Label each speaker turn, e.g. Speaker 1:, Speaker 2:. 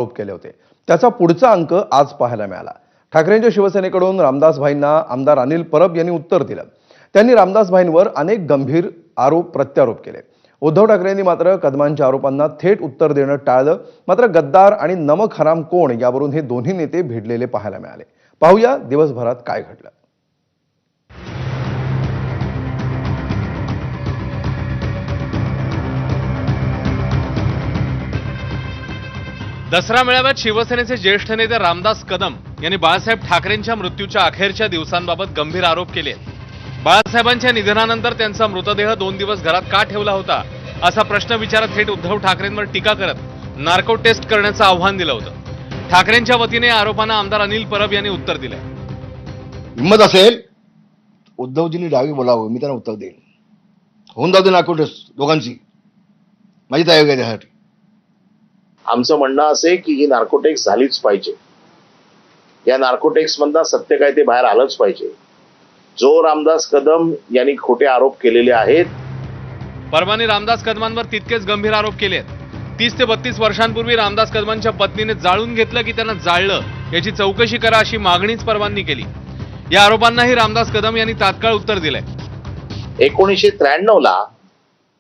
Speaker 1: आरोप केले होते. त्याचा पुढचा अंक आज पाहायला मिळाला. ठाकरेंच्या शिवसेनेकडून रामदासभाईंना आमदार अनिल परब यांनी उत्तर दिलं. त्यांनी रामदासभाईंवर अनेक गंभीर आरोप प्रत्यारोप केले. उद्धव ठाकरेंनी मात्र कदमांच्या आरोपांना थेट उत्तर देणं टाळलं. मात्र गद्दार आणि नमक हराम कोण यावरून हे दोन्ही नेते भिडलेले पाहायला मिळाले. पाहूया दिवसभरात काय घडलं.
Speaker 2: दसरा मेळाव्यात शिवसेनेचे ज्येष्ठ नेते रामदास कदम यांनी बाळासाहेब ठाकरेंच्या मृत्यूच्या अखेरच्या दिवसांबाबत गंभीर आरोप केले. बाळासाहेबांच्या निधनानंतर त्यांचा मृतदेह 2 दिवस घरात का ठेवला होता असा प्रश्न विचारत थेट उद्धव ठाकरेंवर टीका करत नार्को टेस्ट करण्याचं आव्हान दिलं होतं. ठाकरेंच्या वतीने आरोपांना आमदार अनिल परब यांनी उत्तर दिलंय.
Speaker 3: हिंमत असेल उद्धवजींनी डावी बोलावं, मी त्यांना उत्तर देईन. होऊन जाऊ दे नार्को टेस्ट दोघांची, माझी तयारी आहे त्यासाठी.
Speaker 4: आमचं म्हणणं असे की ही नार्कोटेक्स झालीच पाहिजे. या नार्कोटेक्स मधनं सत्य काय ते बाहेर आलंच पाहिजे. जो रामदास कदम यांनी खोटे आरोप केलेले आहेत.
Speaker 2: परबांनी रामदास कदमांवर तितकेच गंभीर आरोप केले आहेत. 30 ते 32 वर्षांपूर्वी रामदास कदमांच्या पत्नीने जाळून घेतलं की त्यांना जाळलं याची चौकशी करा अशी मागणीच परबांनी केली. या आरोपांनाही रामदास कदम यांनी तात्काळ उत्तर दिलंय.
Speaker 4: 1993 ला